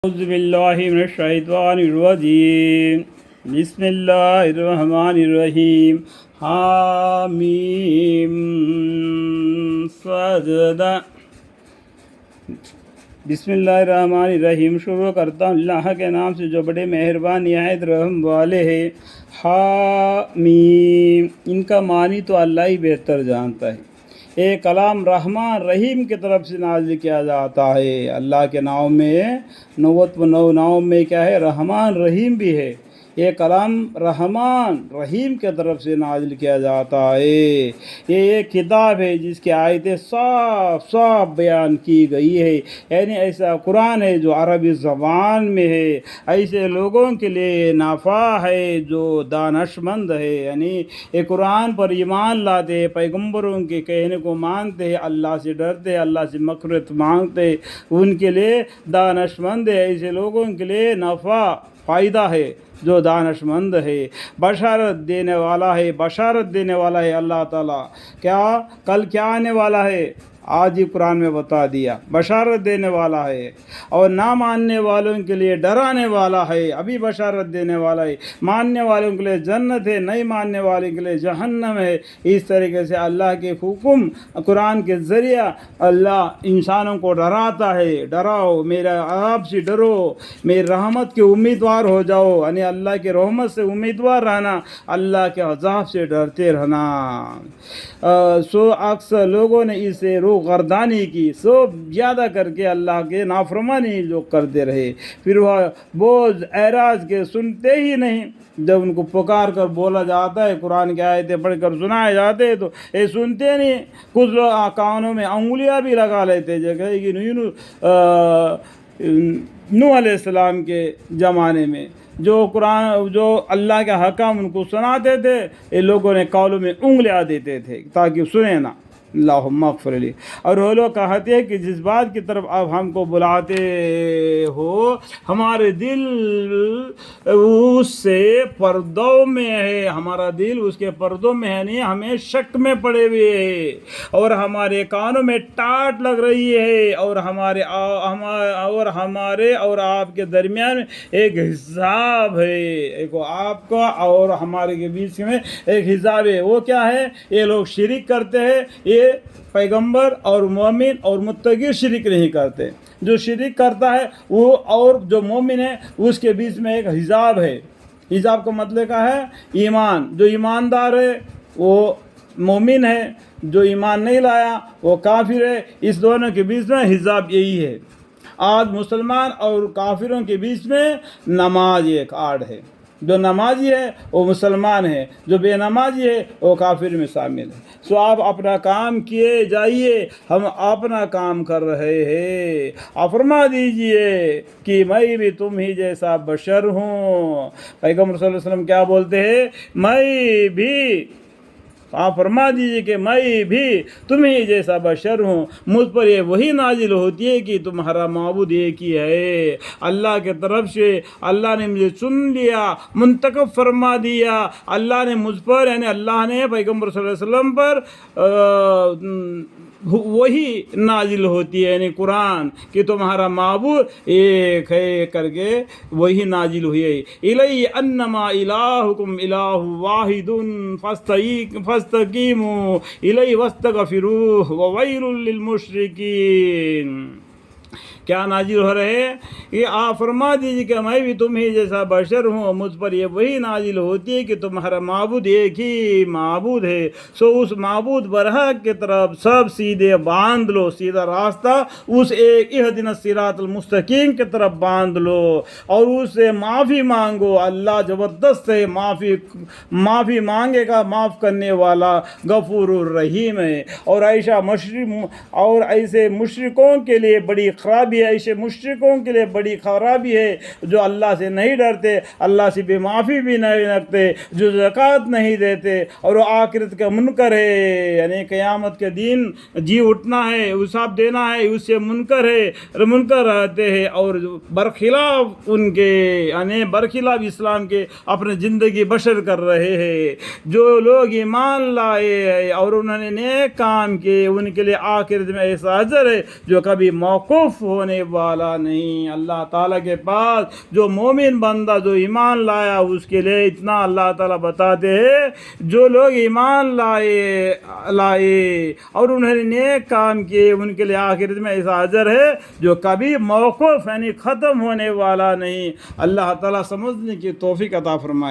اعوذ باللہ من الشیطان الرجیم بسم اللہ الرحمن الرحیم حامیم سجدہ بسم اللہ الرحمن الرحیم شروع کرتا ہوں اللہ کے نام سے جو بڑے مہربان نہایت رحم والے ہیں۔ حامیم، ان کا معنی تو اللہ ہی بہتر جانتا ہے۔ یہ کلام رحمان رحیم کی طرف سے نازل کیا جاتا ہے۔ اللہ کے نام میں 99 نام میں کیا ہے؟ رحمان رحیم بھی ہے۔ یہ کلام رحمان رحیم کی طرف سے نازل کیا جاتا ہے۔ یہ ایک کتاب ہے جس کی آیتیں صاف صاف بیان کی گئی ہے، یعنی ایسا قرآن ہے جو عربی زبان میں ہے، ایسے لوگوں کے لیے نافع ہے جو دانشمند ہے، یعنی یہ قرآن پر ایمان لاتے، پیغمبروں کے کہنے کو مانتے ہیں، اللہ سے ڈرتے، اللہ سے مغفرت مانگتے، ان کے لیے دانشمند ہے، ایسے لوگوں کے لیے نفع فائدہ ہے جو دانشمند ہے، بشارت دینے والا ہے، بشارت دینے والا ہے اللہ تعالیٰ۔ کیا کل کیا آنے والا ہے؟ آج ہی قرآن میں بتا دیا، بشارت دینے والا ہے، اور نہ ماننے والوں کے لیے ڈرانے والا ہے، ابھی بشارت دینے والا ہے۔ ماننے والوں کے لیے جنت ہے، نہیں ماننے والوں کے لیے جہنم ہے۔ اس طریقے سے اللہ کے حکم قرآن کے ذریعہ اللہ انسانوں کو ڈراتا ہے، ڈراؤ، میرا عذاب سے ڈرو، میری رحمت کے امیدوار ہو جاؤ، یعنی اللہ کے رحمت سے امیدوار رہنا، اللہ کے عذاب سے ڈرتے رہنا۔ اکثر لوگوں نے اسے گردانی کی، زیادہ کر کے اللہ کے نافرمانی جو کرتے رہے، پھر وہ بوجھ اعراض کے سنتے ہی نہیں۔ جب ان کو پکار کر بولا جاتا ہے، قرآن کی آیتیں پڑھ کر سنائے جاتے ہیں تو یہ سنتے نہیں۔ کچھ لوگ کانوں میں انگلیاں بھی لگا لیتے، جیسے کہ نوح علیہ السلام کے زمانے میں جو قرآن جو اللہ کے حکام ان کو سناتے تھے، یہ لوگوں نے کالوں میں انگلیاں دیتے تھے تاکہ سنیں نہ۔ اللہم اغفر لی۔ اور وہ لوگ کہتے ہیں کہ جس بات کی طرف آپ ہم کو بلاتے ہو، ہمارے دل اس سے پردوں میں ہے، ہمارا دل اس کے پردوں میں ہے، نہیں ہمیں شک میں پڑے ہوئے ہے، اور ہمارے کانوں میں ٹاٹ لگ رہی ہے، اور ہمارے اور آپ کے درمیان ایک حساب ہے، ایک آپ کا اور ہمارے کے بیچ میں ایک حساب ہے۔ وہ کیا ہے؟ یہ لوگ شرک کرتے ہیں۔ یہ پیغمبر اور مومن اور متقی شرک نہیں کرتے۔ جو شرک کرتا ہے وہ اور جو مومن ہے اس کے بیچ میں ایک حجاب ہے۔ حجاب کا مطلب کیا ہے؟ ایمان۔ جو ایماندار ہے وہ مومن ہے، جو ایمان نہیں لایا وہ کافر ہے۔ اس دونوں کے بیچ میں حجاب یہی ہے۔ آج مسلمان اور کافروں کے بیچ میں نماز ایک آڑ ہے۔ جو نمازی ہے وہ مسلمان ہے، جو بے نمازی ہے وہ کافر میں شامل ہے۔ سو آپ اپنا کام کیے جائیے، ہم اپنا کام کر رہے ہیں۔ آپ فرما دیجئے کہ میں بھی تم ہی جیسا بشر ہوں۔ پیغمبر صلی اللہ علیہ وسلم کیا بولتے ہیں؟ میں بھی، آپ فرما دیجئے کہ میں بھی تم ہی جیسا بشر ہوں۔ مجھ پر یہ وہی نازل ہوتی ہے کہ تمہارا معبود ایک ہی ہے۔ اللہ کے طرف سے اللہ نے مجھے چن لیا، منتخب فرما دیا۔ اللہ نے مجھ پر، یعنی اللہ نے پیغمبر صلی اللہ علیہ وسلم پر وہی نازل ہوتی ہے، یعنی قرآن، کہ تمہارا معبود ایک ہے کر کے وہی نازل ہوئی ہے۔ الی انما الہکم الہ واحد فاستقیموا الی واستغفروہ وویل للمشرکین۔ کیا نازل ہو رہے ہیں؟ کہ آپ فرما دیجیے کہ میں بھی تم ہی جیسا بشر ہوں، مجھ پر یہ وہی نازل ہوتی ہے کہ تمہارا معبود ایک ہی معبود ہے، سو اس معبود برحق کی طرف سب سیدھے باندھ لو، سیدھا راستہ اس ایک اہدنا الصراط المستقیم کی طرف باندھ لو، اور اس سے معافی مانگو۔ اللہ زبردست ہے، معافی مانگے گا، معاف کرنے والا غفور الرحیم ہے۔ اور ایسے مشرکوں کے لیے بڑی خرابی ہے، ایسے مشرکوں کے لیے بڑی خرابی ہے جو اللہ سے نہیں ڈرتے، اللہ سے بے معافی بھی نہیں رکھتے، جو زکوٰۃ نہیں دیتے، اور وہ آخرت کا منکر ہے، یعنی قیامت کے دن جی اٹھنا ہے، حساب دینا ہے، اس سے منکر ہے، منکر رہتے ہیں، اور برخلاف ان کے، یعنی برخلاف اسلام کے اپنے زندگی بسر کر رہے ہیں۔ جو لوگ ایمان لائے اور انہوں نے نیک کام کیے، ان کے لیے آخرت میں ایسا اجر ہے جو کبھی موقوف ہو ہونے والا نہیں۔ اللہ تعالیٰ کے پاس جو مومن بندہ جو ایمان لایا اس کے لیے اتنا اللہ تعالیٰ بتاتے ہیں، جو لوگ ایمان لائے اور انہوں نے نیک کام کیے ان کے لیے آخرت میں ایسا اجر ہے جو کبھی موقوف یعنی ختم ہونے والا نہیں۔ اللہ تعالیٰ سمجھنے کی توفیق عطا فرمائے۔